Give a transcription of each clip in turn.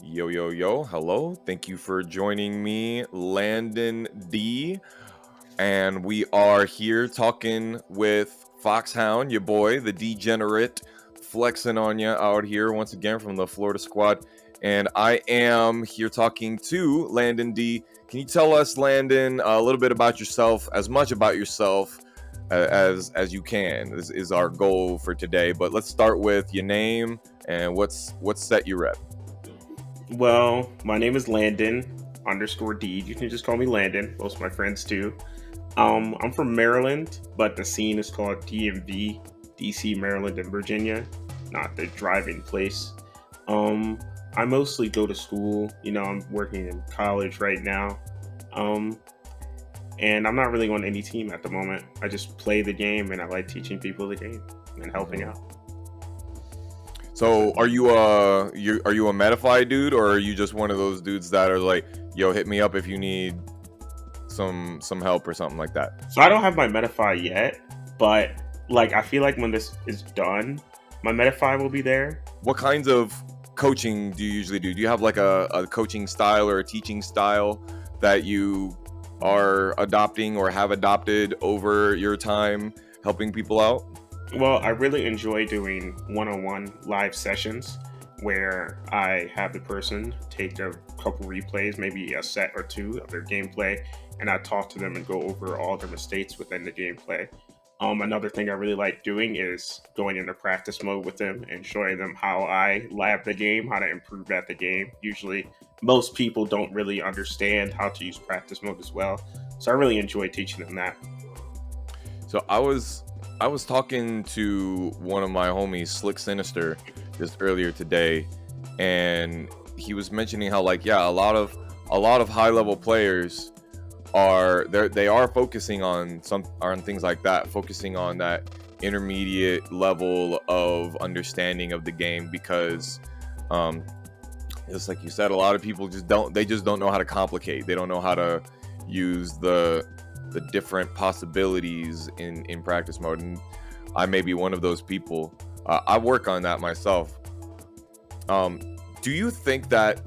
Yo, yo, yo, hello. Thank you for joining me, Landon D. And we are here talking with Foxhound, your boy, the degenerate, flexing on you out here once again from the Florida squad. And I am here talking to Landon D. Can you tell us, Landon, a little bit about yourself, as much about yourself as you can? This is our goal for today. But let's start with your name and what set you rep. Well, my name is Landon underscore D. You can just call me Landon. Most of my friends do. I'm from Maryland, but the scene is called DMV, DC, Maryland, and Virginia, not the driving place. Um, I mostly go to school. I'm working in college right now. Um, and I'm not really on any team at the moment. I just play the game and I like teaching people the game and helping Mhm. out. So are you a Metafy dude, or are you just one of those dudes that are like, yo, hit me up if you need some help or something like that? So I don't have my Metafy yet, but like I feel like when this is done, my Metafy will be there. What kinds of coaching do you usually do? Do you have like a coaching style or a teaching style that you are adopting or have adopted over your time helping people out? Well, I really enjoy doing one-on-one live sessions where I have the person take a couple replays, maybe a set or two of their gameplay, and I talk to them and go over all their mistakes within the gameplay. Another thing I really like doing is going into practice mode with them and showing them how I lab the game, how to improve at the game. Usually, most people don't really understand how to use practice mode as well, so I really enjoy teaching them that. So I was talking to one of my homies, Slick Sinister, just earlier today, and he was mentioning how, like, yeah, a lot of high level players they are focusing on things like that, focusing on that intermediate level of understanding of the game because um just like you said, a lot of people just don't know how to complicate. They don't know how to use the different possibilities in practice mode, and I may be one of those people. I work on that myself. um do you think that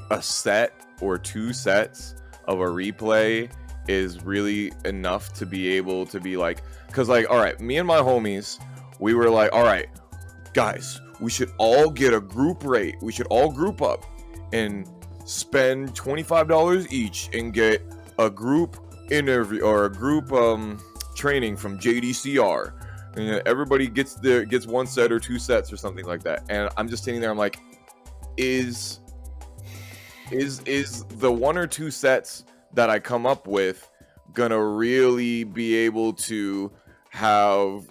a set or two sets of a replay is really enough to be able to be like, because, like, all right, me and my homies, we were like, all right, guys, we should all get a group rate, we should all group up and spend $25 each and get a group interview or a group training from JDCR, and everybody gets one set or two sets or something like that. And I'm just sitting there, I'm like, is is the one or two sets that I come up with gonna really be able to have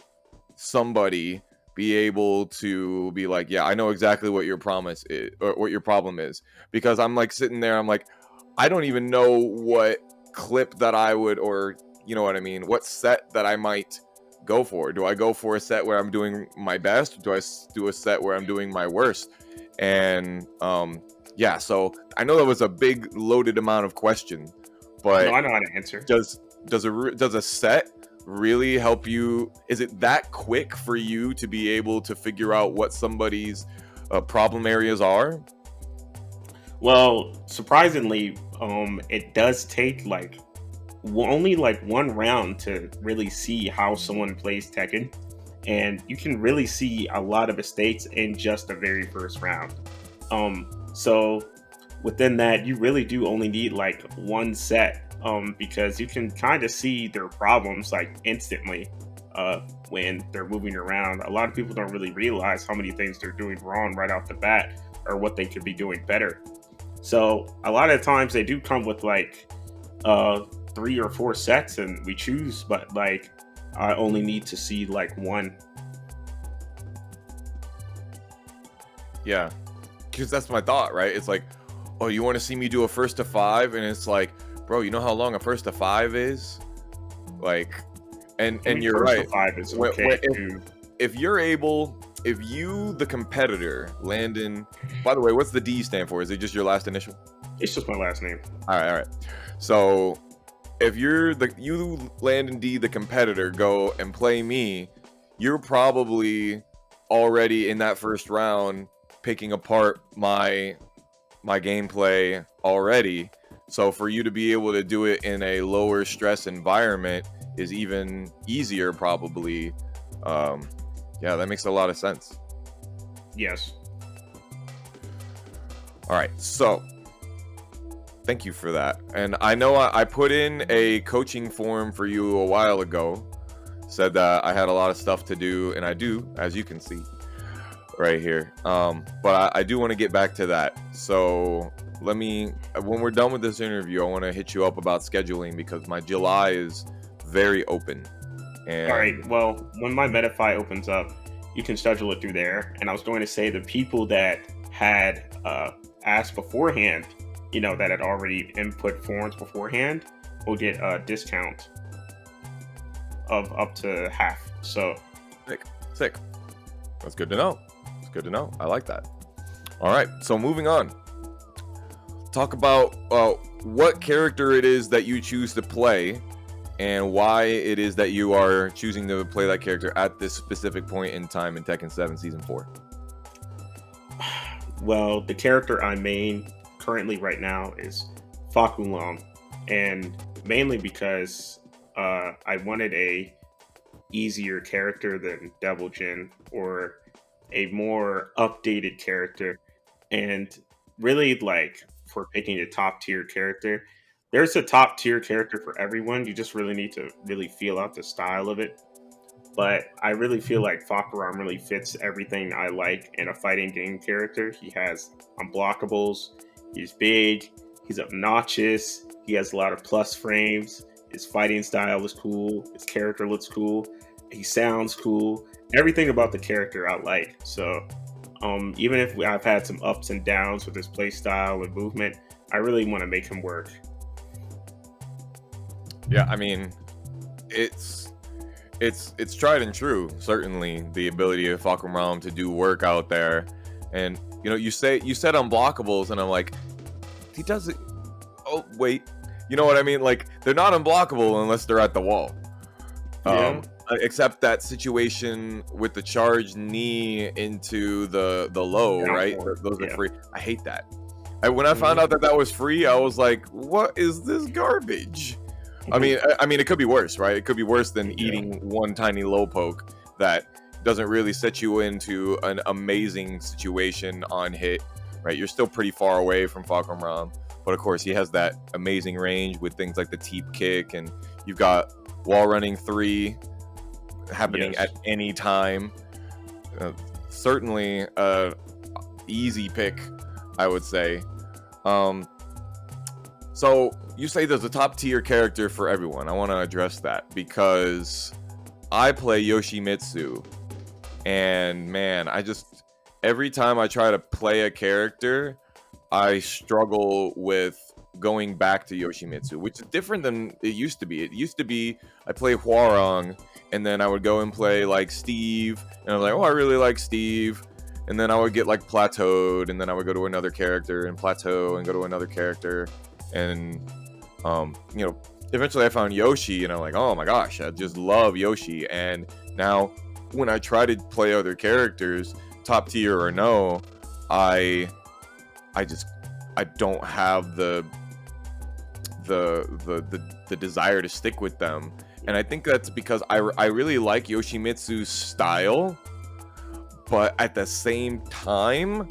somebody be able to be like, yeah, I know exactly what your promise is or what your problem is? Because I'm like sitting there, I'm like, I don't even know what clip that I would, or you know what I mean, what set that I might go for. Do I go for a set where I'm doing my best? Do I do a set where I'm doing my worst? And yeah, so I know that was a big loaded amount of question, No, but I know how to answer. does a set really help you? Is it that quick for you to be able to figure out what somebody's problem areas are? Well, surprisingly, it does take like only like one round to really see how someone plays Tekken, and you can really see a lot of mistakes in just the very first round. So within that, you really do only need like one set, because you can kind of see their problems like instantly. When they're moving around, a lot of people don't really realize how many things they're doing wrong right off the bat or what they could be doing better. So a lot of times they do come with like uh three or four sets and we choose, but like I only need to see like one. Yeah, because that's my thought, right? It's like, oh, you want to see me do a first to five, and it's like, bro, you know how long a first to five is? Like, and I mean, you're first to right. five is When, okay when, if, too. if you're able, if you, the competitor, Landon, by the way, what's the D stand for? Is it just your last initial? It's just my last name. All right. So if you Landon D, the competitor, go and play me, you're probably already in that first round picking apart my gameplay already. So for you to be able to do it in a lower stress environment is even easier, probably. Um, yeah, that makes a lot of sense. Yes. All right, so thank you for that. And I know I put in a coaching form for you a while ago. Said that I had a lot of stuff to do, and I do, as you can see right here. But I do want to get back to that. So let me, when we're done with this interview, I want to hit you up about scheduling because my July is very open. And All right. Well, when my Metafy opens up, you can schedule it through there. And I was going to say the people that had asked beforehand, that had already input forms beforehand, will get a discount of up to half. So sick. That's good to know. It's good to know. I like that. All right. So moving on. Talk about what character it is that you choose to play and why it is that you are choosing to play that character at this specific point in time in Tekken 7 Season 4. Well, the character I main currently right now is Fakulam, and mainly because I wanted a easier character than Devil Jin or a more updated character. And really, like, for picking a top tier character, there's a top tier character for everyone. You just really need to really feel out the style of it. But I really feel like Fakuram really fits everything I like in a fighting game character. He has unblockables, he's big, he's obnoxious, he has a lot of plus frames, his fighting style is cool, his character looks cool, he sounds cool. Everything about the character I like. So even if I've had some ups and downs with his play style and movement, I really want to make him work. Yeah, I mean, it's tried and true. Certainly, the ability of Fakuram to do work out there, and you said unblockables, and I'm like, he does it. Oh wait, you know what I mean? Like they're not unblockable unless they're at the wall. Yeah. Except that situation with the charged knee into the low, right? Those are free. I hate that. When I found out that was free, I was like, what is this garbage? I mean, it could be worse, right? It could be worse than eating one tiny low poke that doesn't really set you into an amazing situation on hit, right? You're still pretty far away from Fakuram, but of course he has that amazing range with things like the teep kick, and you've got wall running 3 happening at any time. Certainly easy pick, I would say. So you say there's a top tier character for everyone. I want to address that because I play Yoshimitsu, and man, every time I try to play a character, I struggle with going back to Yoshimitsu, which is different than it used to be. It used to be I play Hwoarang, and then I would go and play like Steve, and I'm like, oh, I really like Steve, and then I would get like plateaued, and then I would go to another character and plateau and go to another character, and eventually I found Yoshi, and I'm like, oh my gosh, I just love Yoshi. And now when I try to play other characters, top tier or no, I don't have the desire to stick with them. And I think that's because I really like Yoshimitsu's style, but at the same time,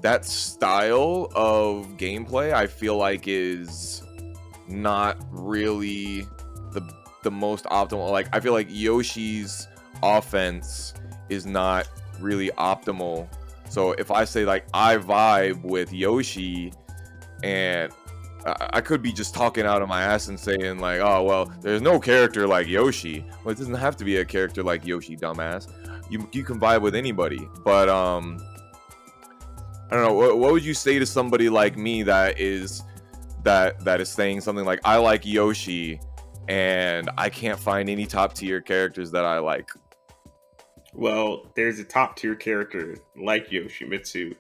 that style of gameplay I feel like is not really the most optimal. Like I feel like Yoshi's offense is not really optimal. So if I say like I vibe with Yoshi, and I could be just talking out of my ass and saying like, oh well, there's no character like Yoshi. Well, it doesn't have to be a character like Yoshi, dumbass. You can vibe with anybody. But I don't know. What would you say to somebody like me that is saying something like, I like Yoshi and I can't find any top tier characters that I like? Well, there's a top tier character like Yoshimitsu,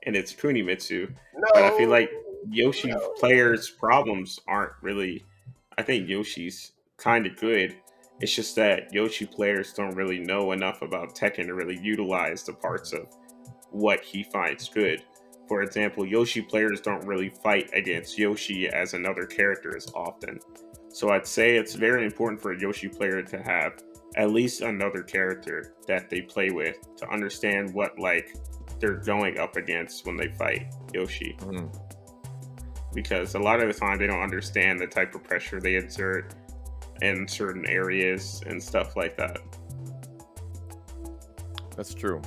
and it's Kunimitsu. No. But I feel like Yoshi players' problems aren't really. I think Yoshi's kind of good. It's just that Yoshi players don't really know enough about Tekken to really utilize the parts of what he finds good. For example, Yoshi players don't really fight against Yoshi as another character as often. So I'd say it's very important for a Yoshi player to have at least another character that they play with to understand what like they're going up against when they fight Yoshi. Mm, Because a lot of the time they don't understand the type of pressure they exert in certain areas and stuff like that. that's true.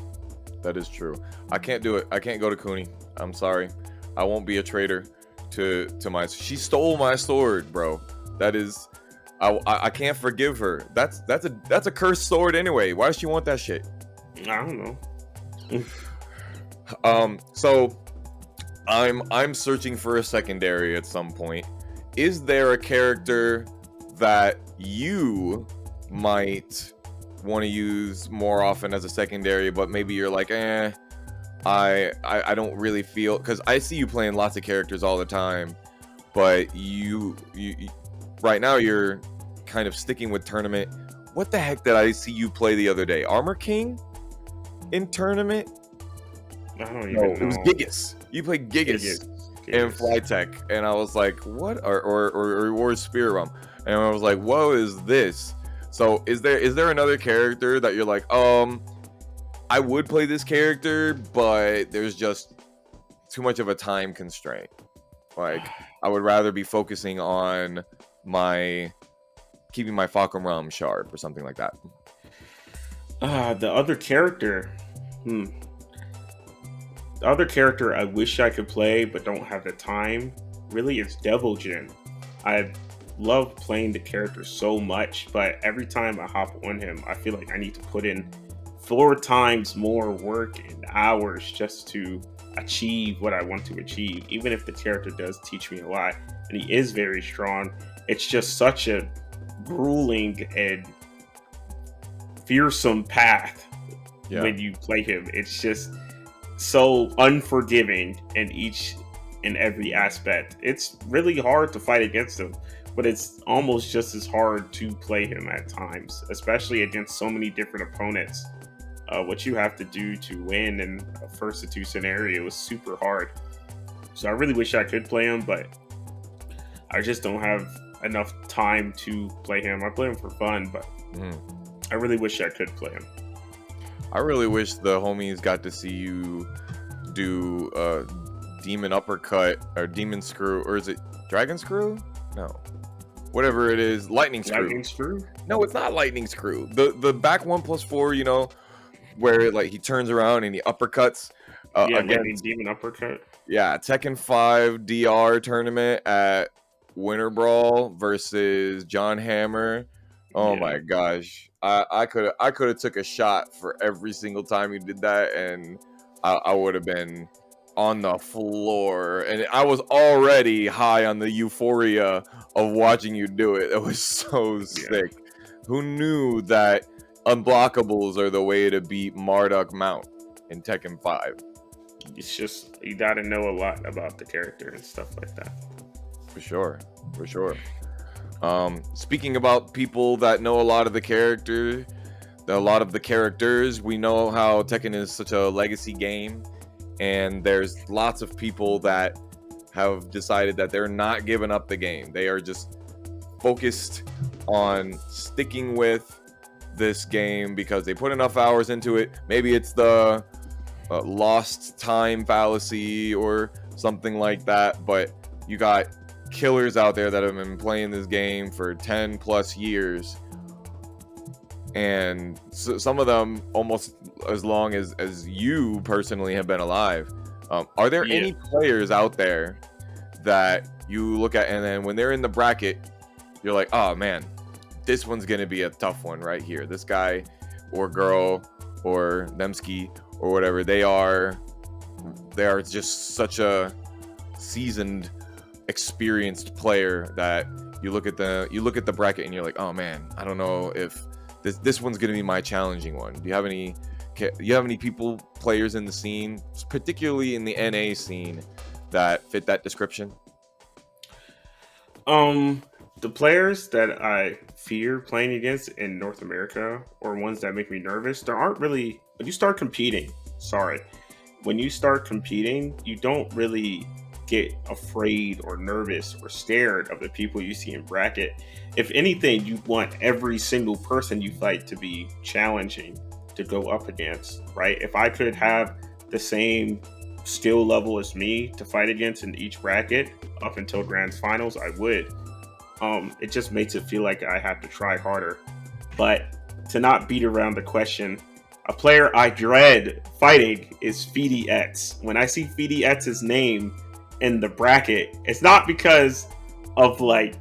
That is true. I can't do it. I can't go to Cooney. I'm sorry. I won't be a traitor to my. She stole my sword, bro. That is. I can't forgive her. That's a cursed sword anyway. Why does she want that shit? I don't know. So I'm searching for a secondary at some point. Is there a character that you might want to use more often as a secondary, but maybe you're like, I don't really feel, because I see you playing lots of characters all the time, but you right now you're kind of sticking with tournament. What the heck did I see you play the other day? Armor King in tournament? I don't even No, know. it was Gigas. You played Gigas in Flytech, and I was like, what? Or Spear Realm, and I was like, whoa, is this? So is there another character that you're like, I would play this character, but there's just too much of a time constraint. Like, I would rather be focusing on keeping my Falcon Realm sharp or something like that. The other character. The other character I wish I could play but don't have the time really is Devil Jin. I love playing the character so much, but every time I hop on him, I feel like I need to put in 4 times more work and hours just to achieve what I want to achieve. Even if the character does teach me a lot and he is very strong, it's just such a grueling and fearsome path when you play him. It's just so unforgiving in each and every aspect. It's really hard to fight against him, but it's almost just as hard to play him at times, especially against so many different opponents. What you have to do to win in a first to 2 scenario is super hard. So I really wish I could play him, but I just don't have enough time to play him. I play him for fun, but I really wish I could play him. I really wish the homies got to see you do Demon Uppercut or Demon Screw, or is it Dragon Screw? No, whatever it is, Lightning Screw. Lightning Screw? No, it's not Lightning Screw. The back 1+4, you know, where like he turns around and he uppercuts. Against Demon Uppercut. Yeah, Tekken 5 DR tournament at Winter Brawl versus John Hammer. Oh my gosh, I could have took a shot for every single time you did that, and I would have been on the floor, and I was already high on the euphoria of watching you do it. It was so sick. Who knew that unblockables are the way to beat Marduk Mount in Tekken 5? It's just, you gotta know a lot about the character and stuff like that. For sure. Speaking about people that know a lot of the characters, we know how Tekken is such a legacy game, and there's lots of people that have decided that they're not giving up the game. They are just focused on sticking with this game because they put enough hours into it. Maybe it's the lost time fallacy or something like that, but you got killers out there that have been playing this game for 10 plus years, and so some of them almost as long as you personally have been alive. Are there any players out there that you look at, and then when they're in the bracket, you're like, oh man, this one's gonna be a tough one right here? This guy or girl or Nemski or whatever, they are just such a seasoned, experienced player that you look at the bracket and you're like, oh man, I don't know if this one's gonna be my challenging one. Do you have any players in the scene, particularly in the NA scene, that fit that description? The players that I fear playing against in North America, or ones that make me nervous, there aren't really, when you start competing, when you start competing, you don't really get afraid or nervous or scared of the people you see in bracket. If anything, you want every single person you fight to be challenging to go up against, right? If I could have the same skill level as me to fight against in each bracket up until grand finals, I would. It just makes it feel like I have to try harder. But to not beat around the question, a player I dread fighting is FeedyX. When I see FeedyX's name in the bracket, it's not because of like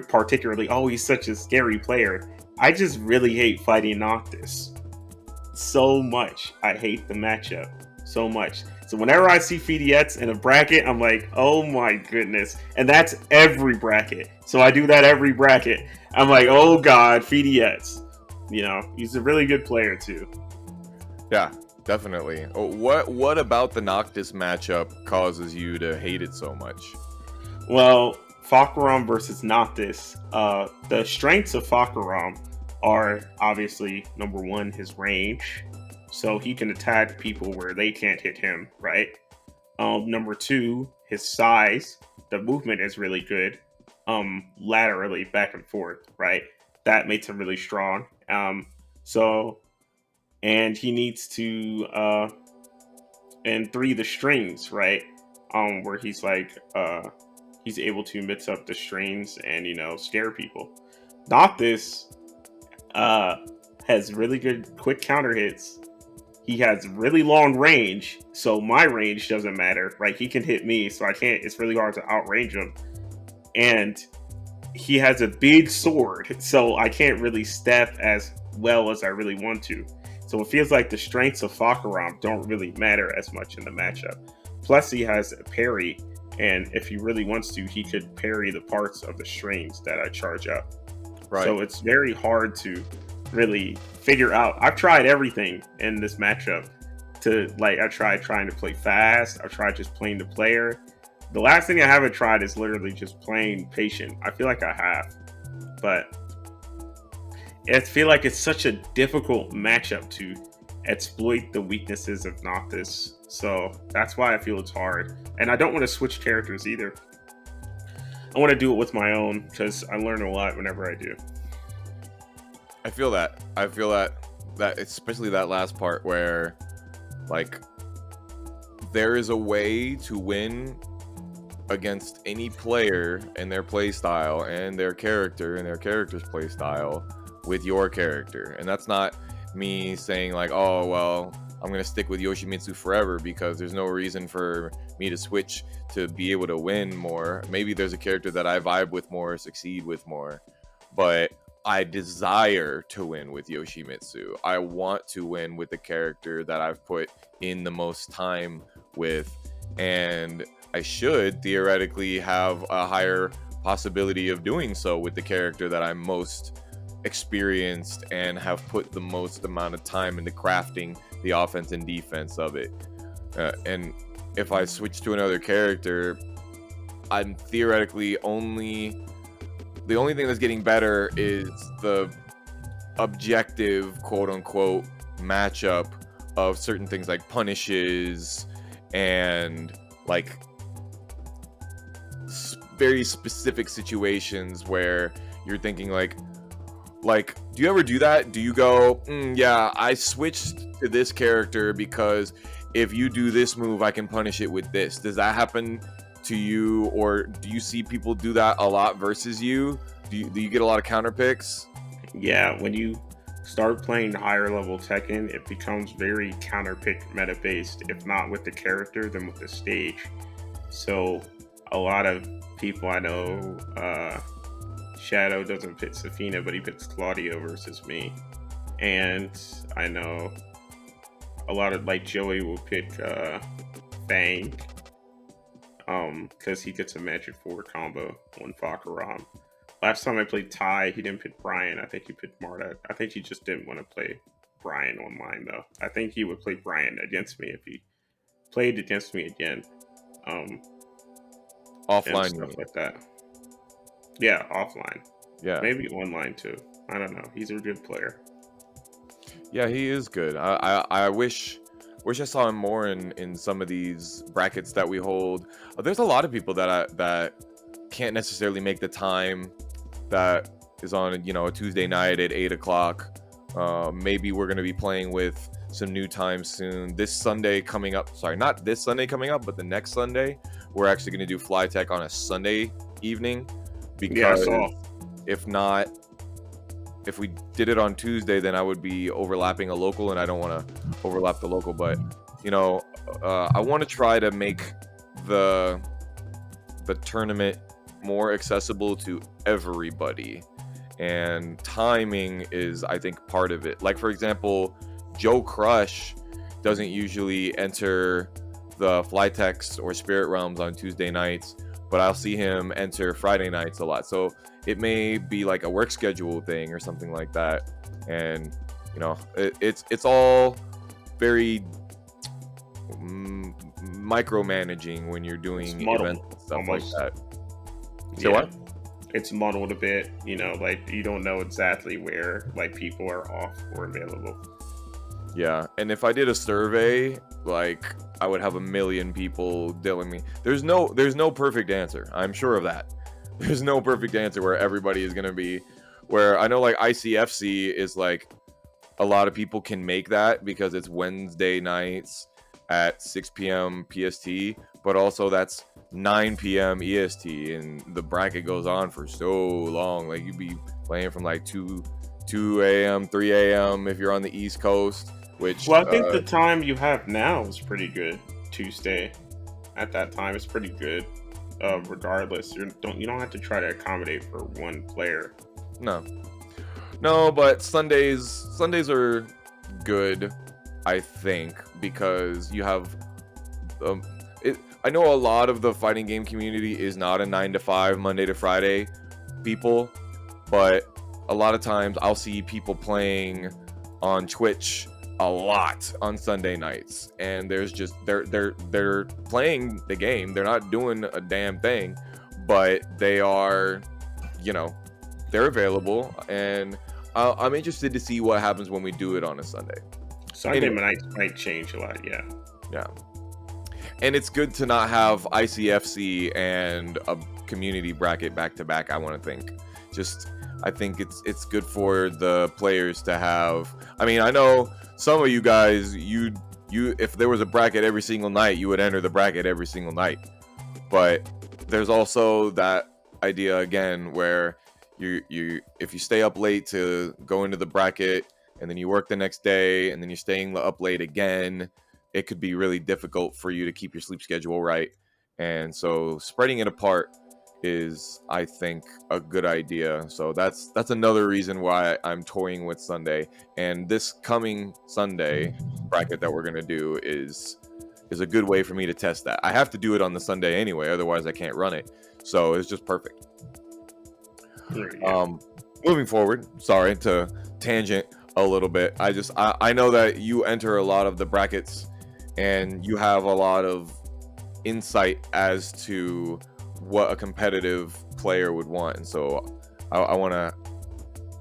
particularly, oh, he's such a scary player. I just really hate fighting Noctis so much. I hate the matchup so much. So whenever I see FeedyX in a bracket, I'm like, oh my goodness. And that's every bracket. So I do that every bracket. I'm like, oh god, FeedyX. You know, he's a really good player too. Yeah, definitely. Oh, what about the Noctis matchup causes you to hate it so much? Well, Fakaram versus Noctis. The strengths of Fakaram are obviously number one, his range. So he can attack people where they can't hit him, right? Number two, his size. The movement is really good. Laterally back and forth, right? That makes him really strong. So and he needs to and three, the strings, right? Where he's like he's able to mix up the strings and scare people. Noctis has really good quick counter hits. He has really long range, so my range doesn't matter, right? He can hit me, so I can't. It's really hard to outrange him, and he has a big sword, so I can't really step as well as I really want to. So it feels like the strengths of Fakaram don't really matter as much in the matchup. Plus, he has a parry, and if he really wants to, he could parry the parts of the strings that I charge up. Right. So it's very hard to really figure out. I've tried everything in this matchup. I tried trying to play fast. I tried just playing the player. The last thing I haven't tried is literally just playing patient. I feel like I have, but I feel like it's such a difficult matchup to exploit the weaknesses of Noctis. So that's why I feel it's hard. And I don't want to switch characters either. I want to do it with my own because I learn a lot whenever I do. I feel that especially that last part where like there is a way to win against any player and their play style and their character and their character's play style with your character. And that's not me saying like, oh well, I'm gonna stick with Yoshimitsu forever because there's no reason for me to switch to be able to win more. Maybe there's a character that I vibe with more, succeed with more, but I desire to win with Yoshimitsu. I want to win with the character that I've put in the most time with, and I should theoretically have a higher possibility of doing so with the character that I'm most experienced and have put the most amount of time into crafting the offense and defense of it. And if I switch to another character, I'm theoretically the only thing that's getting better is the objective quote unquote matchup of certain things like punishes and like very specific situations where you're thinking like do you ever do that? Do you go, yeah, I switched to this character because if you do this move, I can punish it with this? Does that happen to you, or do you see people do that a lot versus you? Do you get a lot of counter picks? Yeah, when you start playing higher level Tekken, it becomes very counter pick meta based, if not with the character, then with the stage. So a lot of people I know, Shadow doesn't pick Safina, but he picks Claudio versus me. And I know a lot of like Joey will pick Fang, because he gets a magic 4 combo on Fakaram. Last time I played Ty, he didn't pick Brian. I think he picked Marta. I think he just didn't want to play Brian online though. I think he would play Brian against me if he played against me again. Offline, and stuff like that. Yeah, offline. Yeah, maybe online too. I don't know. He's a good player. Yeah, he is good. I wish wish I saw him more in some of these brackets that we hold. There's a lot of people that can't necessarily make the time that is on, a Tuesday night at 8 o'clock. Maybe we're going to be playing with some new times soon. This Sunday coming up, sorry, not this Sunday coming up, but the next Sunday, we're actually going to do Fly Tech on a Sunday evening, Yeah, I because saw. if not, if we did it on Tuesday, then I would be overlapping a local, and I don't want to overlap the local. But I want to try to make the tournament more accessible to everybody, and timing is, I think, part of it. Like, for example, Joe Crush doesn't usually enter the Flytex or Spirit Realms on Tuesday nights, but I'll see him enter Friday nights a lot. So it may be like a work schedule thing or something like that. And it's all very micromanaging when you're doing events and stuff almost. like that. So what? It's muddled a bit, like you don't know exactly where like people are off or available. Yeah, and if I did a survey, like, I would have a million people telling me. There's no perfect answer. I'm sure of that. There's no perfect answer where everybody is going to be. Where I know, like, ICFC is like, a lot of people can make that because it's Wednesday nights at 6 p.m. PST, but also that's 9 p.m. EST, and the bracket goes on for so long. Like, you'd be playing from like 2 a.m., 3 a.m. if you're on the East Coast. Which, well, I think the time you have now is pretty good. Tuesday, at that time, is pretty good. Regardless, you don't have to try to accommodate for one player. No, but Sundays are good, I think, because you have I know a lot of the fighting game community is not a 9 to 5 Monday to Friday people, but a lot of times I'll see people playing on Twitch a lot on Sunday nights, and there's just they're playing the game. They're not doing a damn thing, but they are, they're available, and I'm interested to see what happens when we do it on a Sunday. Sunday nights might change a lot. Yeah. And it's good to not have ICFC and a community bracket back to back. I want to think, I think it's good for the players to have. I mean, I know some of you guys, you if there was a bracket every single night, you would enter the bracket every single night. But there's also that idea again where you if you stay up late to go into the bracket, and then you work the next day, and then you're staying up late again, it could be really difficult for you to keep your sleep schedule right. And so spreading it apart is, I think, a good idea. So that's another reason why I'm toying with Sunday. And this coming Sunday bracket that we're gonna do is a good way for me to test that. I have to do it on the Sunday anyway, otherwise I can't run it. So it's just perfect. Moving forward, sorry to tangent a little bit. I know that you enter a lot of the brackets and you have a lot of insight as to what a competitive player would want. And so I want to,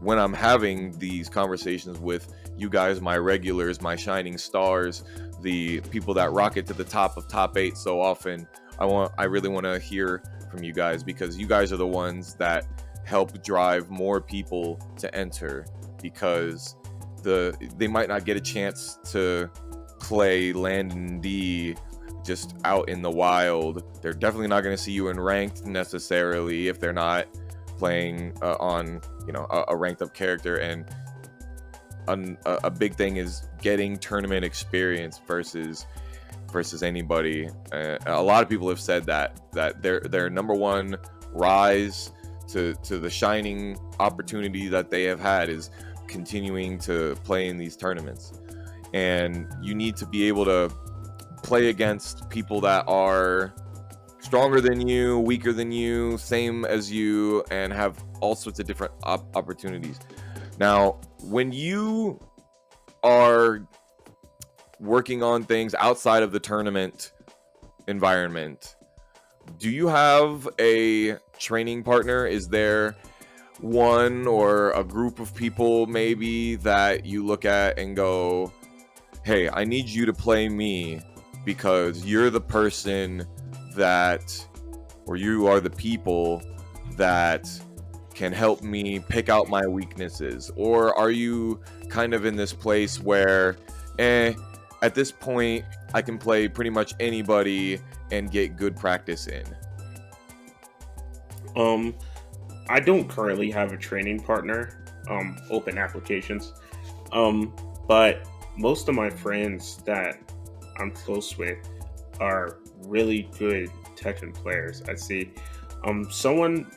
when I'm having these conversations with you guys, my regulars, my shining stars, the people that rocket to the top of top 8 so often, I really want to hear from you guys, because you guys are the ones that help drive more people to enter, because they might not get a chance to play Landon D just out in the wild. They're definitely not going to see you in ranked necessarily if they're not playing on a ranked up character. And a big thing is getting tournament experience versus anybody. A lot of people have said that their number one rise to the shining opportunity that they have had is continuing to play in these tournaments. And you need to be able to play against people that are stronger than you, weaker than you, same as you, and have all sorts of different opportunities. Now, when you are working on things outside of the tournament environment, do you have a training partner? Is there one or a group of people maybe that you look at and go, hey, I need you to play me because you're the person that, or you are the people that can help me pick out my weaknesses? Or are you kind of in this place where, at this point, I can play pretty much anybody and get good practice in? Um, I don't currently have a training partner, open applications. But most of my friends that I'm close with are really good Tekken players. I see. Someone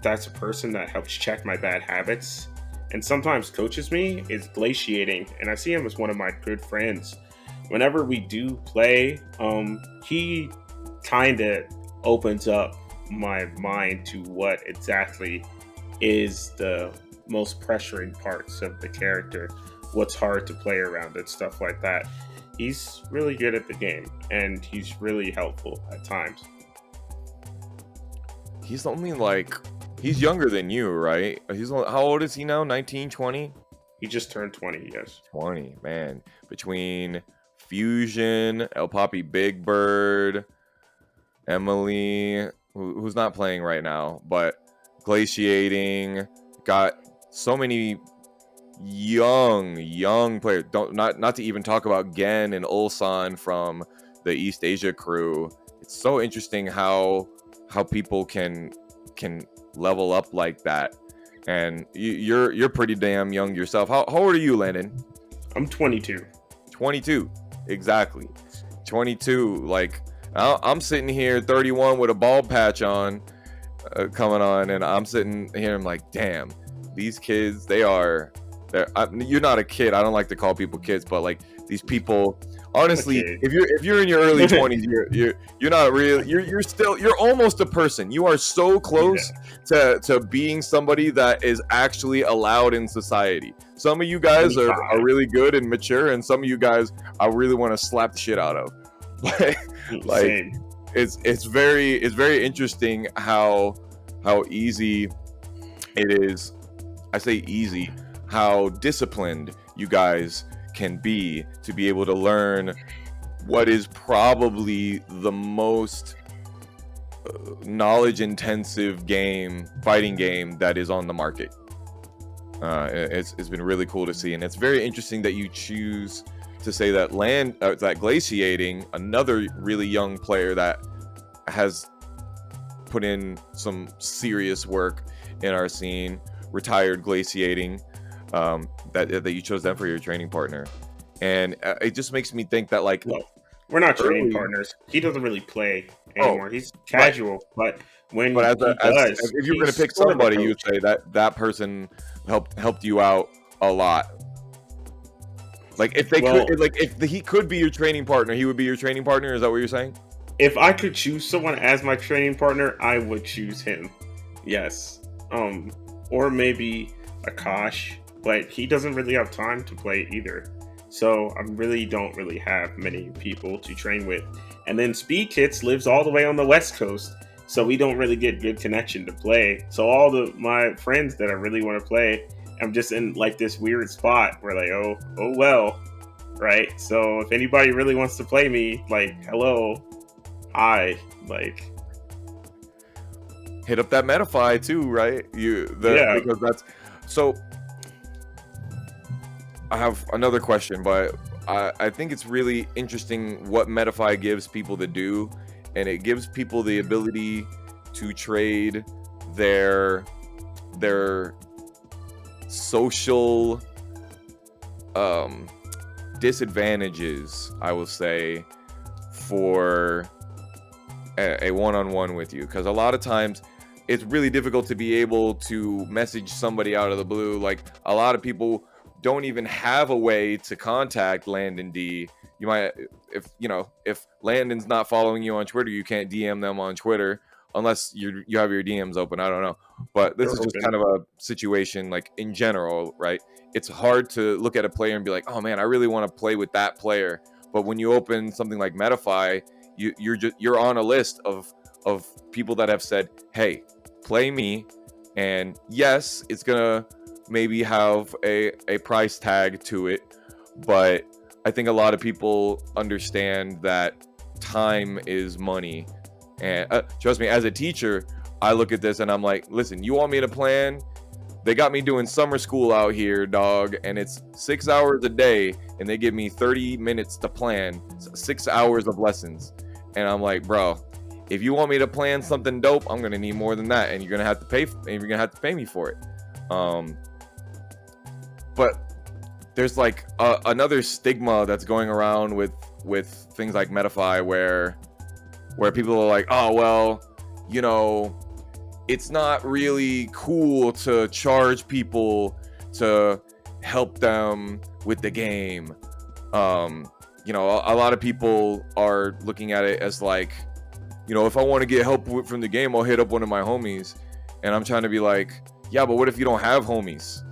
that's a person that helps check my bad habits and sometimes coaches me is glaciating, and I see him as one of my good friends. Whenever we do play, he kind of opens up my mind to what exactly is the most pressuring parts of the character, what's hard to play around, and stuff like that. He's really good at the game, and he's really helpful at times. He's only like, he's younger than you, right? How old is he now? 19, 20? He just turned 20, yes. 20, man. Between Fusion, El Papi Big Bird, Emily, who's not playing right now, but glaciating, got so many young players. Don't not to even talk about Gen and Ulsan from the East Asia crew. It's so interesting how people can level up like that. And you're pretty damn young yourself. How old are you, Landon? I'm 22. 22, exactly. 22. Like, I'm sitting here 31 with a bald patch on, coming on, and I'm sitting here, I'm like, damn, these kids, you're not a kid. I don't like to call people kids, but like, these people, honestly, Okay. if you're in your early 20s, you're not real. You're almost a person. You are so close to being somebody that is actually allowed in society. Some of you guys are really good and mature, and some of you guys I really want to slap the shit out of. Like, Same. it's very interesting how easy it is. I say easy, how disciplined you guys can be to be able to learn what is probably the most knowledge intensive fighting game that is on the market. It's been really cool to see, and it's very interesting that you choose to say that that Glaciating, another really young player that has put in some serious work in our scene, retired Glaciating, that you chose them for your training partner. And it just makes me think that, like, Well, we're not training partners. He doesn't really play anymore. He's casual, but when but he does, if you're going to pick sort of a somebody, you would coach. say that person helped you out a lot. Like, if he could be your training partner, he would be your training partner. Is that what you're saying? If I could choose someone as my training partner, I would choose him. Yes. Or maybe Akash, but he doesn't really have time to play either. So I really don't really have many people to train with. And then Speed Kits lives all the way on the West Coast, so we don't really get good connection to play. So all my friends that I really want to play, I'm just in like this weird spot where like, oh well, right? So if anybody really wants to play me, like, hello, hi, like, Hit up that Metafy too, right? Yeah. Because that's so. I have another question, but I think it's really interesting what Metafy gives people to do, and it gives people the ability to trade their social disadvantages, I will say, for a one-on-one with you, because a lot of times it's really difficult to be able to message somebody out of the blue. Like, a lot of people don't even have a way to contact Landon D. You might, if Landon's not following you on Twitter, you can't DM them on Twitter unless you have your DMs open. I don't know, but this is just kind of a situation, like, in general, right? It's hard to look at a player and be like, oh man, I really want to play with that player. But when you open something like Metafy, you're on a list of people that have said, hey, play me. And yes, it's gonna maybe have a price tag to it, but I think a lot of people understand that time is money. And trust me, as a teacher, I look at this and I'm like, listen, you want me to plan? They got me doing summer school out here, dog, and it's 6 hours a day, and they give me 30 minutes to plan 6 hours of lessons. And I'm like, bro, if you want me to plan something dope, I'm gonna need more than that, and you're gonna have to pay me for it. But there's like another stigma that's going around with things like Metafy, where people are like, oh well, you know, it's not really cool to charge people to help them with the game. You know, a lot of people are looking at it as like, you know, if I want to get help from the game, I'll hit up one of my homies. And I'm trying to be like, yeah, but what if you don't have homies?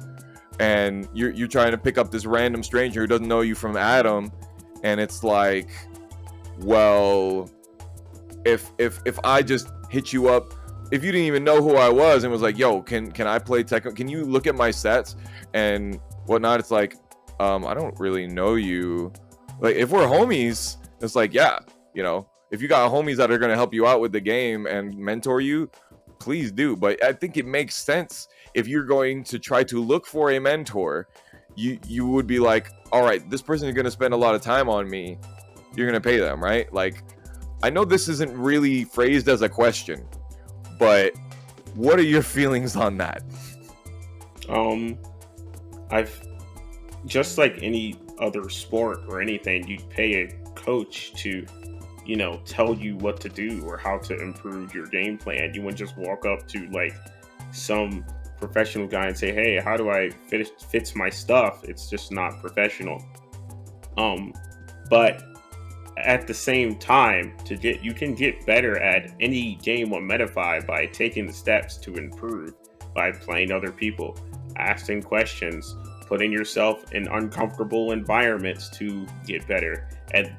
And you're trying to pick up this random stranger who doesn't know you from Adam, and it's like, well, if I just hit you up, if you didn't even know who I was and was like, yo, can I play Tekken? Can you look at my sets and whatnot? It's like, I don't really know you. Like, if we're homies, it's like, yeah, you know, if you got homies that are going to help you out with the game and mentor you, please do. But I think it makes sense if you're going to try to look for a mentor, you would be like, all right, this person is going to spend a lot of time on me. You're going to pay them, right? Like, I know this isn't really phrased as a question, but what are your feelings on that? I've just like any other sport or anything, you'd pay a coach to, you know, tell you what to do or how to improve your game plan. You wouldn't just walk up to like some professional guy and say, hey, how do I fix my stuff? It's just not professional. But at the same time, you can get better at any game on Metafy by taking the steps to improve, by playing other people, asking questions, putting yourself in uncomfortable environments to get better.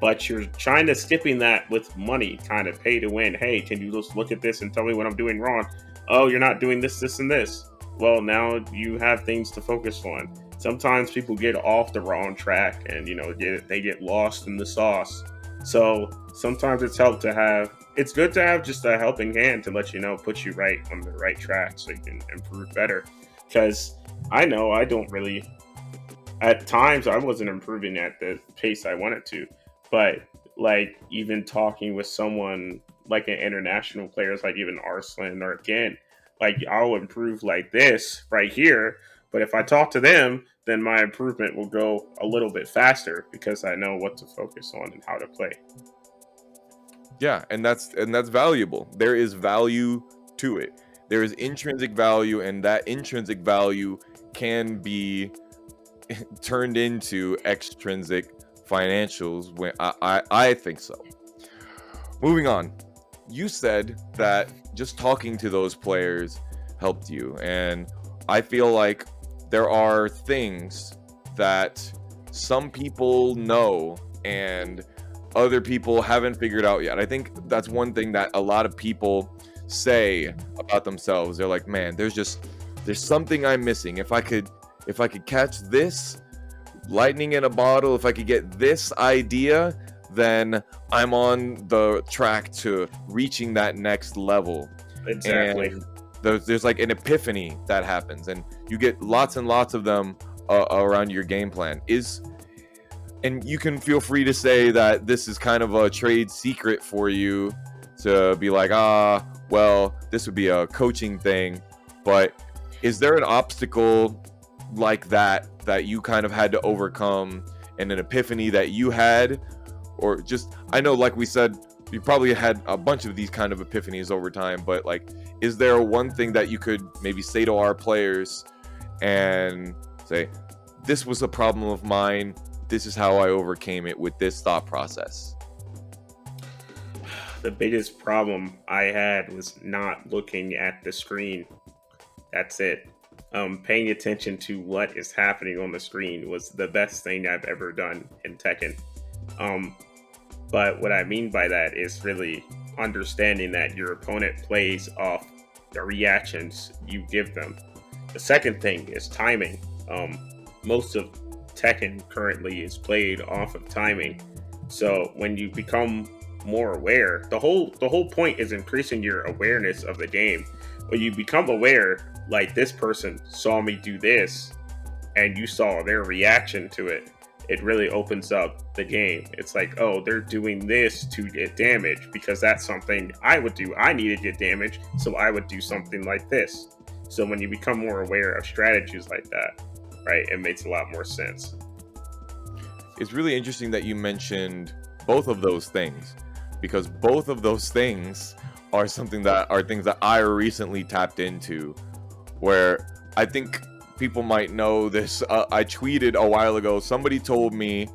But you're trying to skipping that with money, kind of pay to win. Hey, can you just look at this and tell me what I'm doing wrong? Oh, you're not doing this, this, and this. Well, now you have things to focus on. Sometimes people get off the wrong track and, you know, they get lost in the sauce. So sometimes it's good to have just a helping hand to let you know, put you right on the right track so you can improve better. Because I know at times I wasn't improving at the pace I wanted to, but like even talking with someone like an international players, like even Arslan or again, like I'll improve like this right here. But if I talk to them, then my improvement will go a little bit faster because I know what to focus on and how to play. Yeah, and that's valuable. There is value to it. There is intrinsic value, and that intrinsic value can be turned into extrinsic financials when I think so. Moving on. You said that just talking to those players helped you, and I feel like there are things that some people know and other people haven't figured out yet. I think that's one thing that a lot of people say about themselves. They're like, man, there's something I'm missing. If I could catch this lightning in a bottle, if I could get this idea, then I'm on the track to reaching that next level. Exactly. And there's like an epiphany that happens, and you get lots and lots of them around your game plan. And you can feel free to say that this is kind of a trade secret for you to be like, well, this would be a coaching thing. But is there an obstacle like that you kind of had to overcome, and an epiphany that you had? Or just, I know, like we said, you probably had a bunch of these kind of epiphanies over time, but like, is there one thing that you could maybe say to our players and say, this was a problem of mine, this is how I overcame it with this thought process? The biggest problem I had was not looking at the screen. That's it. Paying attention to what is happening on the screen was the best thing I've ever done in Tekken. But what I mean by that is really understanding that your opponent plays off the reactions you give them. The second thing is timing. Most of Tekken currently is played off of timing. So when you become more aware, the whole point is increasing your awareness of the game. When you become aware, like this person saw me do this, and you saw their reaction to it, it really opens up the game. It's like, oh, they're doing this to get damage because that's something I would do. I need to get damage, so I would do something like this. So when you become more aware of strategies like that, right, it makes a lot more sense. It's really interesting that you mentioned both of those things, because both of those things are things that I recently tapped into, where I think people might know this. I tweeted a while ago, somebody told me,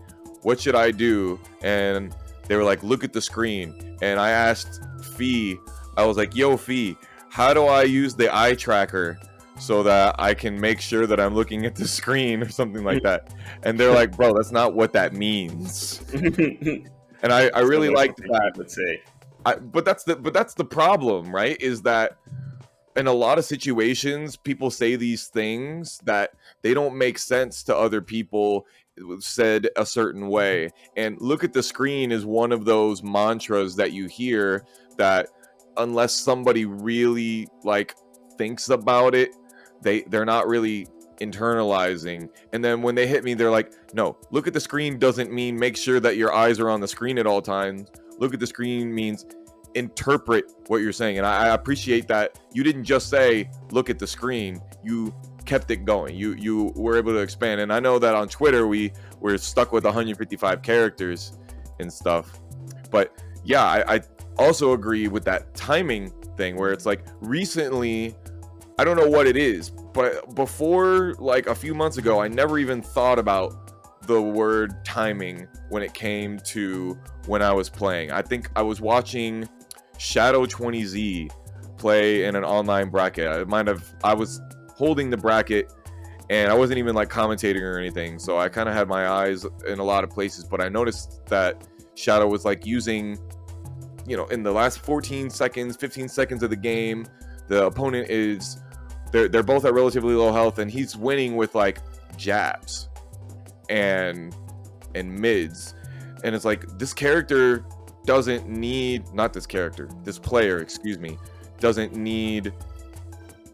what should I do? And they were like, look at the screen. And I asked Fee, I was like, yo, Fee, how do I use the eye tracker so that I can make sure that I'm looking at the screen or something like that? And they're like, bro, that's not what that means. And I really liked that. Let's say, but that's the problem, right? Is that in a lot of situations, people say these things that they don't make sense to other people said a certain way. And look at the screen is one of those mantras that you hear that unless somebody really like thinks about it, they're not really internalizing. And then when they hit me, they're like, no, look at the screen doesn't mean make sure that your eyes are on the screen at all times. Look at the screen means interpret what you're saying. And I appreciate that you didn't just say look at the screen, you kept it going, you were able to expand. And I know that on Twitter we're stuck with 155 characters and stuff, but yeah, I also agree with that timing thing where it's like recently, I don't know what it is, but before like a few months ago, I never even thought about the word timing when it came to when I was playing. I think I was watching Shadow 20Z play in an online bracket. I was holding the bracket and I wasn't even like commentating or anything. So I kind of had my eyes in a lot of places, but I noticed that Shadow was like using, in the last 14 seconds, 15 seconds of the game, the opponent is, they're both at relatively low health and he's winning with like jabs and mids. And it's like, this player, doesn't need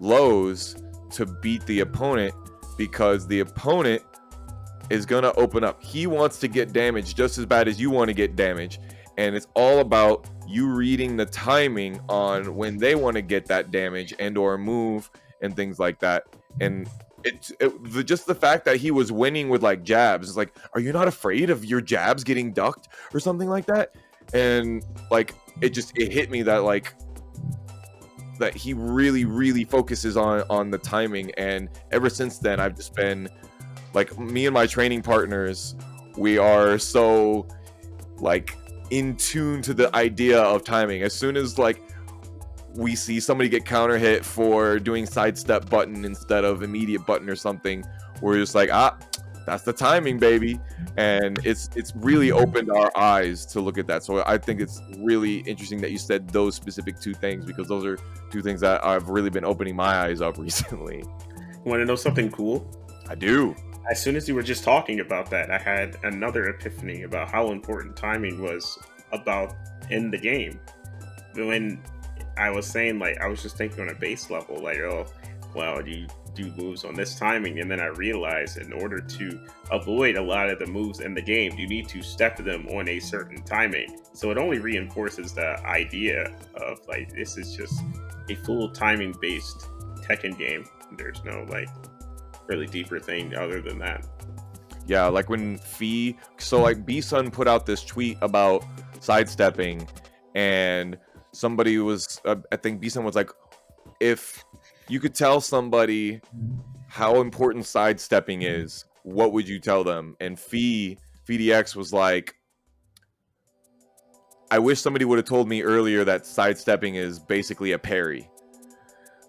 lows to beat the opponent, because the opponent is going to open up. He wants to get damage just as bad as you want to get damage. And it's all about you reading the timing on when they want to get that damage and or move and things like that. And just the fact that he was winning with like jabs is like, are you not afraid of your jabs getting ducked or something like that? And like it hit me that like that he really, really focuses on the timing. And ever since then, I've just been like, me and my training partners, we are so like in tune to the idea of timing. As soon as like we see somebody get counter hit for doing sidestep button instead of immediate button or something, we're just like, that's the timing, baby. And it's really opened our eyes to look at that. So I think it's really interesting that you said those specific two things, because those are two things that I've really been opening my eyes up recently. Want to know something cool? I do. As soon as you were just talking about that, I had another epiphany about how important timing was about in the game. When I was saying, like, I was just thinking on a base level, like, oh, well, you do moves on this timing, and then I realized in order to avoid a lot of the moves in the game, you need to step them on a certain timing. So it only reinforces the idea of like, this is just a full timing based Tekken game. There's no like really deeper thing other than that. Yeah, like when like B-Sun put out this tweet about sidestepping, and somebody was, I think B-Sun was like, if you could tell somebody how important sidestepping is, what would you tell them? And FDX was like, I wish somebody would have told me earlier that sidestepping is basically a parry,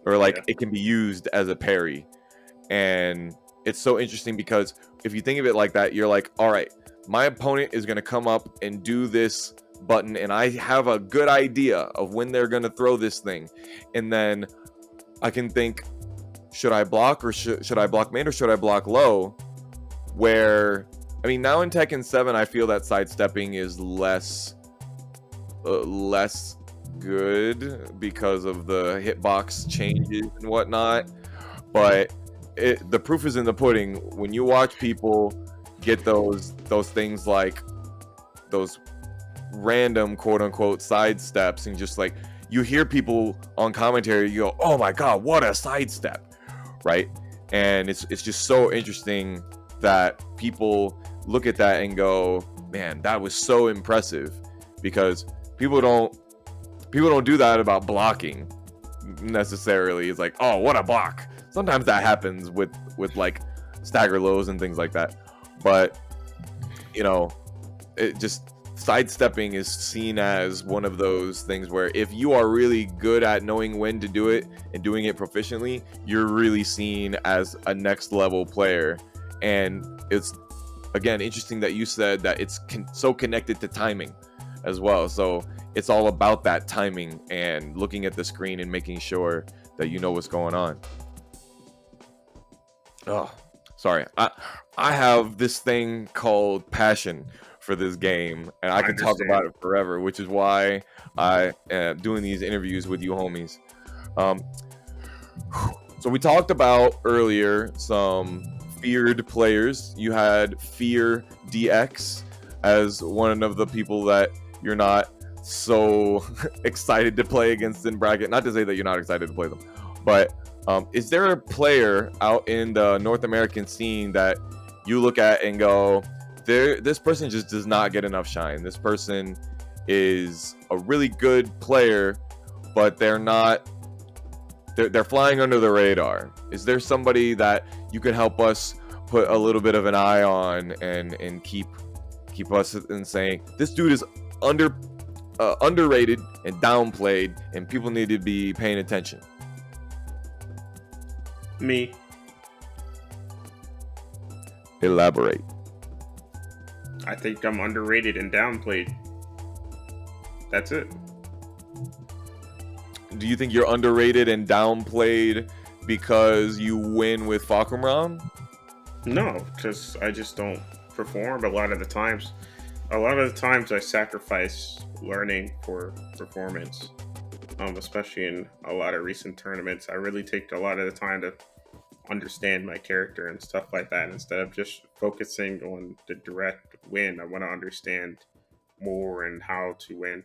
or like it can be used as a parry. And it's so interesting because if you think of it like that, you're like, all right, my opponent is going to come up and do this button, and I have a good idea of when they're going to throw this thing. And then I can think, should I block, or should I block mid, or should I block low? where I mean, now in Tekken 7, I feel that sidestepping is less good because of the hitbox changes and whatnot. But the proof is in the pudding. When you watch people get those things like those random quote unquote sidesteps, and just like you hear people on commentary, you go, "Oh my god, what a sidestep!" Right? And it's just so interesting that people look at that and go, "Man, that was so impressive," because people don't do that about blocking necessarily. It's like, "Oh, what a block." Sometimes that happens with like stagger lows and things like that, but you know, it just sidestepping is seen as one of those things where if you are really good at knowing when to do it and doing it proficiently, you're really seen as a next level player. And it's, again, interesting that you said that it's so connected to timing as well. So it's all about that timing and looking at the screen and making sure that you know what's going on. Oh, sorry. I have this thing called passion for this game, and I could talk about it forever, which is why I am doing these interviews with you homies. So we talked about earlier some feared players. You had Fear DX as one of the people that you're not so excited to play against in bracket. Not to say that you're not excited to play them, but is there a player out in the North American scene that you look at and go, this person just does not get enough shine? This person is a really good player, but they're flying under the radar. Is there somebody that you could help us put a little bit of an eye on and keep us in saying, this dude is underrated and downplayed, and people need to be paying attention? Me. Elaborate. I think I'm underrated and downplayed. That's it. Do you think you're underrated and downplayed because you win with Fakumram? No, because I just don't perform a lot of the times. A lot of the times I sacrifice learning for performance, especially in a lot of recent tournaments. I really take a lot of the time to understand my character and stuff like that instead of just focusing on the direct win. I want to understand more and how to win.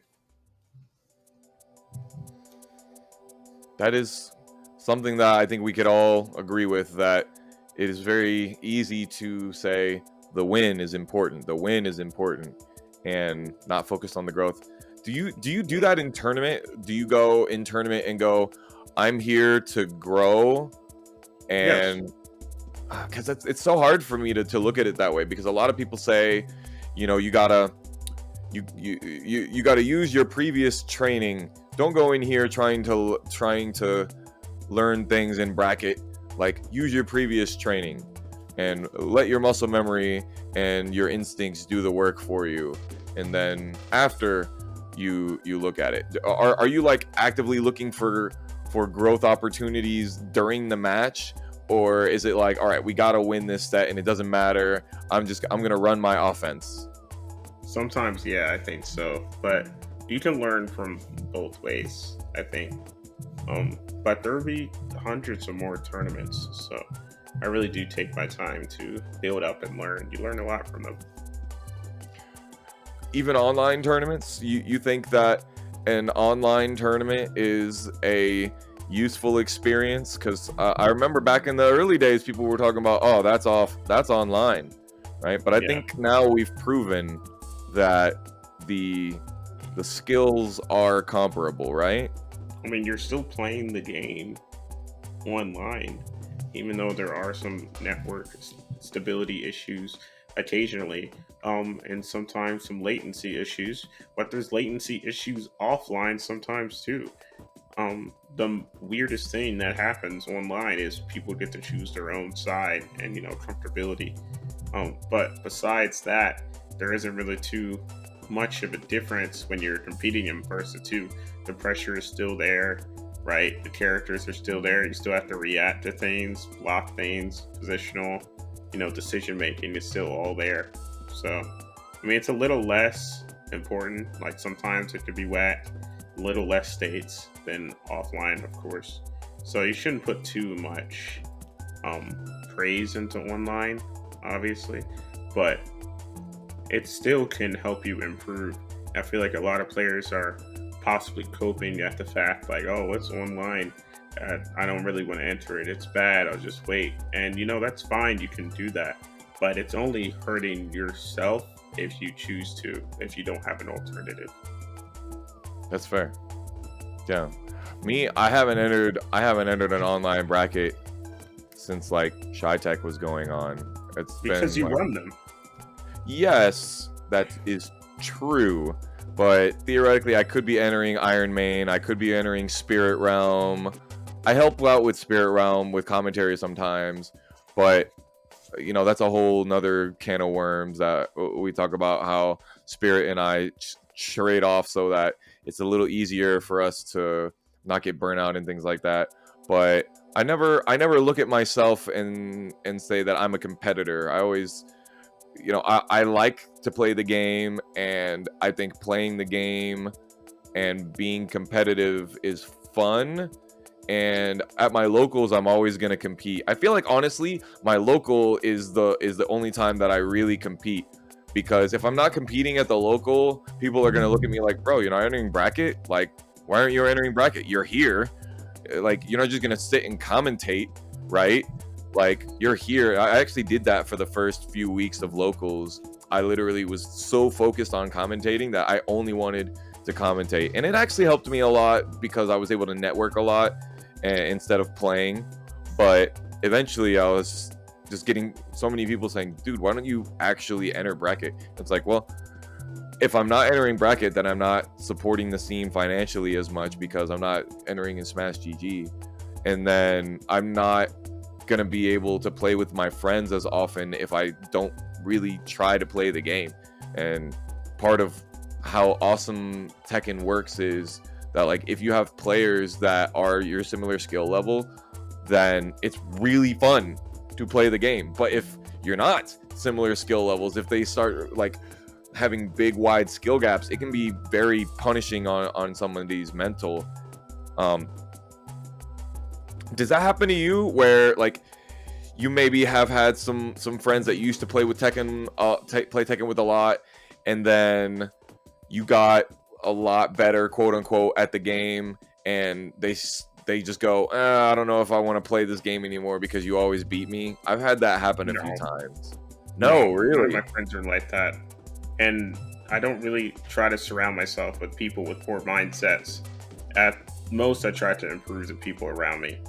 That is something that I think we could all agree with, that it is very easy to say the win is important, and not focus on the growth. Do you do that in tournament? Do you go in tournament and go, I'm here to grow? And because it's so hard for me to look at it that way, because a lot of people say, you gotta use your previous training. Don't go in here trying to learn things in bracket. Like, use your previous training and let your muscle memory and your instincts do the work for you. And then after you look at it, are you like actively looking for growth opportunities during the match? Or is it like, all right, we got to win this set and it doesn't matter, I'm going to run my offense? Sometimes, yeah, I think so. But you can learn from both ways, I think. But there will be hundreds of more tournaments. So I really do take my time to build up and learn. You learn a lot from them. Even online tournaments, you think that an online tournament is a useful experience? Because I remember back in the early days, people were talking about, oh, that's online, right? But I think now we've proven that the skills are comparable, right? I mean, you're still playing the game online, even though there are some network stability issues occasionally, and sometimes some latency issues, but there's latency issues offline sometimes too. The weirdest thing that happens online is people get to choose their own side and, comfortability. But besides that, there isn't really too much of a difference when you're competing in person too. The pressure is still there, right? The characters are still there. You still have to react to things, block things, positional. decision making is still all there. So, I mean, it's a little less important. Like sometimes it could be whack, a little less states than offline, of course. So you shouldn't put too much praise into online, obviously, but it still can help you improve. I feel like a lot of players are possibly coping at the fact like, oh, it's online. I don't really want to enter it. It's bad. I'll just wait. And that's fine. You can do that. But it's only hurting yourself if you choose to, if you don't have an alternative. That's fair. Yeah. Me, I haven't entered an online bracket since like Shy Tech was going on. It's Because been you run them. Yes, that is true. But theoretically, I could be entering Iron Main. I could be entering Spirit Realm. I help out with Spirit Realm with commentary sometimes, but that's a whole nother can of worms that we talk about how Spirit and I trade off so that it's a little easier for us to not get burnt out and things like that. But I never look at myself and say that I'm a competitor. I always, I like to play the game, and I think playing the game and being competitive is fun. And at my locals, I'm always going to compete. I feel like, honestly, my local is the only time that I really compete, because if I'm not competing at the local, people are going to look at me like, bro, you're not entering bracket? Like, why aren't you entering bracket? You're here. Like, you're not just going to sit and commentate, right? Like, you're here. I actually did that for the first few weeks of locals. I literally was so focused on commentating that I only wanted to commentate. And it actually helped me a lot because I was able to network a lot instead of playing. But eventually I was just getting so many people saying, dude, why don't you actually enter bracket? It's like, well, if I'm not entering bracket, then I'm not supporting the scene financially as much because I'm not entering in Smash GG. And then I'm not going to be able to play with my friends as often if I don't really try to play the game. And part of how awesome Tekken works is that, like, if you have players that are your similar skill level, then it's really fun to play the game. But if you're not similar skill levels, if they start like having big wide skill gaps, it can be very punishing on somebody's mental. Does that happen to you where, like, you maybe have had some friends that used to play with Tekken, play Tekken with a lot, and then you got a lot better, quote unquote, at the game, and they just go, I don't know if I want to play this game anymore because you always beat me? I've had that happen a few times. No, really? My friends are like that. And I don't really try to surround myself with people with poor mindsets. At most, I try to improve the people around me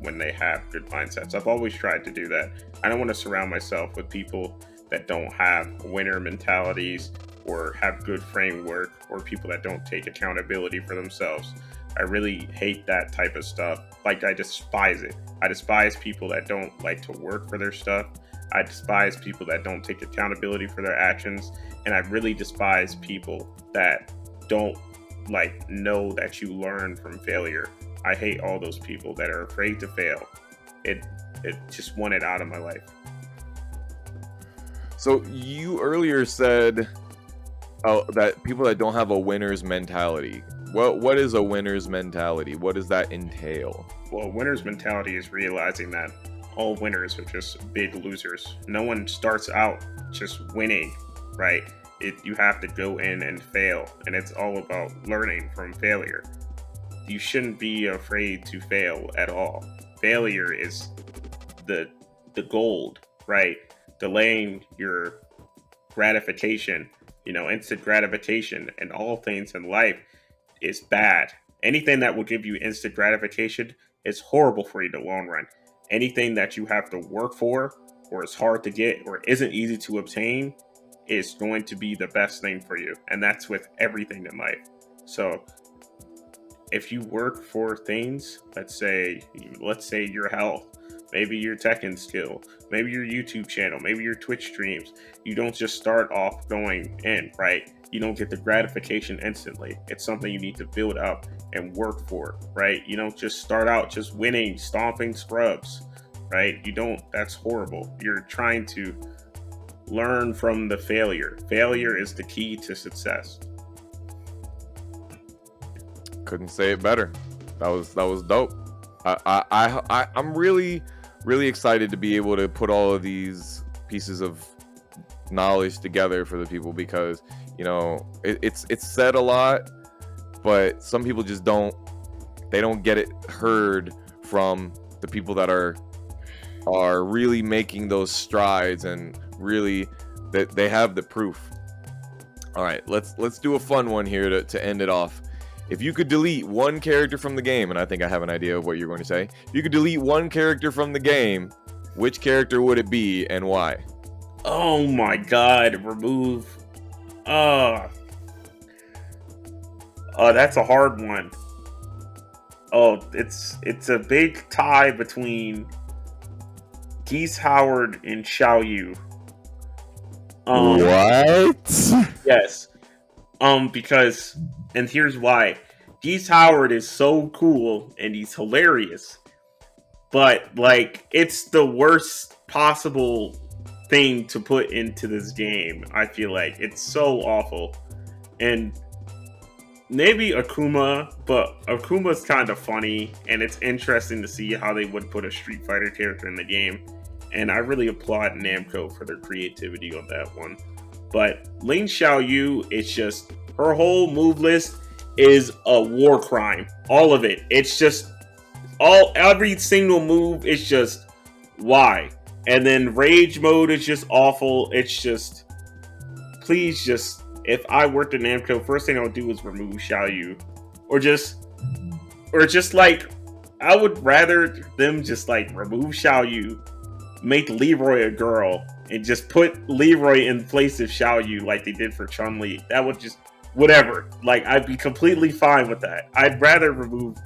when they have good mindsets. I've always tried to do that. I don't want to surround myself with people that don't have winner mentalities or have good framework, or people that don't take accountability for themselves. I really hate that type of stuff. Like, I despise it. I despise people that don't like to work for their stuff. I despise people that don't take accountability for their actions. And I really despise people that don't like know that you learn from failure. I hate all those people that are afraid to fail. It just want it out of my life. So you earlier said that people that don't have a winner's mentality. What is a winner's mentality? What does that entail? Well, winner's mentality is realizing that all winners are just big losers. No one starts out just winning, right? You have to go in and fail, and it's all about learning from failure. You shouldn't be afraid to fail at all. Failure is the gold, right? Delaying your gratification, instant gratification, and all things in life is bad. Anything that will give you instant gratification is horrible for you in the long run. Anything that you have to work for, or is hard to get, or isn't easy to obtain, is going to be the best thing for you. And that's with everything in life. So if you work for things, let's say your health, maybe your Tekken skill, maybe your YouTube channel, maybe your Twitch streams, you don't just start off going in, right? You don't get the gratification instantly. It's something you need to build up and work for, right? You don't just start out just winning, stomping scrubs. right? You don't. That's horrible. You're trying to learn from the failure. Failure is the key to success. Couldn't say it better. That was dope. I'm really excited to be able to put all of these pieces of knowledge together for the people, because it's said a lot, but some people just don't get it heard from the people that are really making those strides, and really that they have the proof. All right, let's do a fun one here to end it off. If you could delete one character from the game, and I think I have an idea of what you're going to say. If you could delete one character from the game, which character would it be and why? Oh my god, remove. Oh, that's a hard one. Oh, it's a big tie between Geese Howard and Xiao Yu. What? Yes. Because, and here's why. Geese Howard is so cool and he's hilarious, but like it's the worst possible thing to put into this game. I feel like it's so awful. And maybe Akuma, but Akuma's kind of funny, and it's interesting to see how they would put a Street Fighter character in the game. And I really applaud Namco for their creativity on that one. But Ling Xiaoyu, it's just her whole move list is a war crime. All of it. It's just every single move is just why. And then rage mode is just awful. It's just, please just, if I worked at Namco, first thing I would do is remove Xiaoyu. Or just like, I would rather them just like remove Xiaoyu, make Leroy a girl, and just put Leroy in place of Xiaoyu like they did for Chun-Li. That would just, whatever. Like, I'd be completely fine with that. I'd rather remove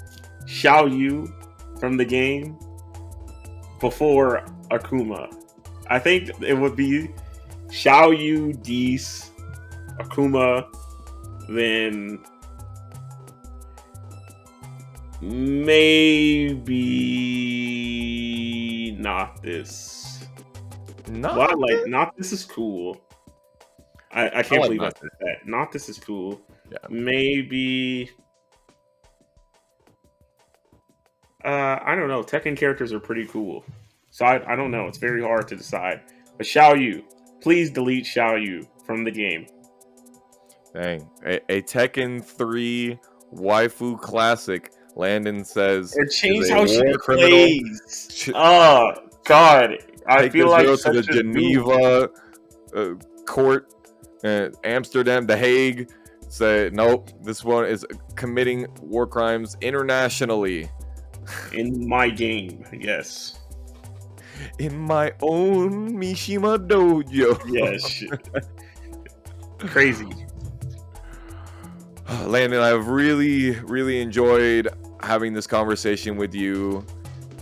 Xiaoyu from the game before Akuma. I think it would be Xiaoyu, Geese, Akuma, then maybe Noctis. Well, like Noctis is cool. I can't believe I said that. Noctis is cool. Yeah. Maybe I don't know. Tekken characters are pretty cool. So I don't know. It's very hard to decide. But Xiaoyu, please delete Xiaoyu from the game. Dang. A Tekken 3 waifu classic, Landon says. Or change how she plays. Oh, God. I feel like to the Geneva court, Amsterdam, The Hague. Say, nope, this one is committing war crimes internationally. In my game, yes. In my own Mishima dojo. Yes. Crazy. Landon, I've really enjoyed having this conversation with you.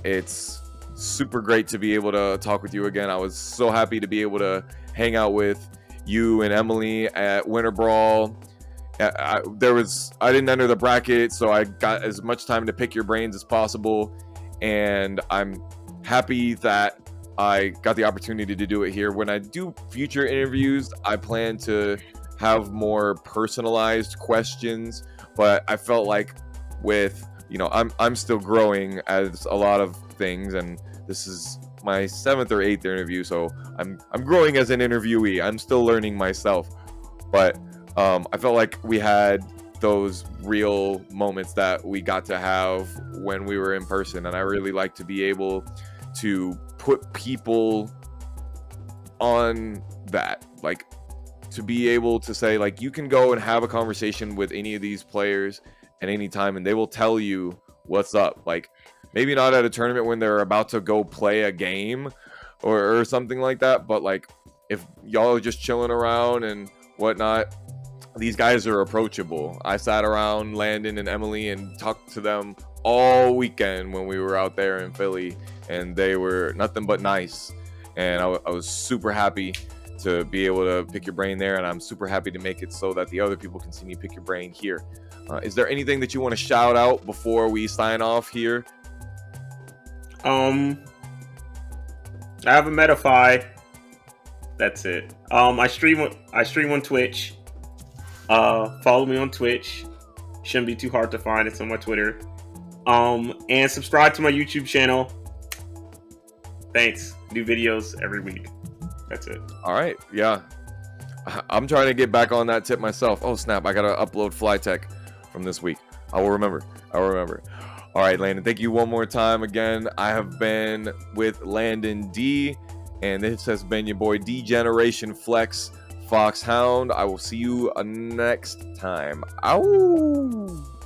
It's super great to be able to talk with you again. I was so happy to be able to hang out with you and Emily at Winter Brawl. I didn't enter the bracket, so I got as much time to pick your brains as possible, and I'm happy that I got the opportunity to do it here. When I do future interviews, I plan to have more personalized questions, but I felt like with, I'm still growing as a lot of things, and this is my 7th or 8th interview, so I'm growing as an interviewee. I'm still learning myself, but I felt like we had those real moments that we got to have when we were in person, and I really like to be able to put people on that, like to be able to say, like, you can go and have a conversation with any of these players at any time and they will tell you what's up. Like, maybe not at a tournament when they're about to go play a game or something like that, but like if y'all are just chilling around and whatnot, these guys are approachable. I sat around Landon and Emily and talked to them all weekend when we were out there in Philly, and they were nothing but nice. And I was super happy to be able to pick your brain there, and I'm super happy to make it so that the other people can see me pick your brain here. Is there anything that you want to shout out before we sign off here? I have a Metafy. That's it. I stream on Twitch. Follow me on Twitch. Shouldn't be too hard to find. It's on my Twitter. And subscribe to my YouTube channel. Thanks. New videos every week. That's it. All right. Yeah. I'm trying to get back on that tip myself. Oh, snap. I got to upload Flytech from this week. I will remember. All right, Landon. Thank you one more time again. I have been with Landon D, and this has been your boy D Generation Flex Foxhound. I will see you next time. Ow!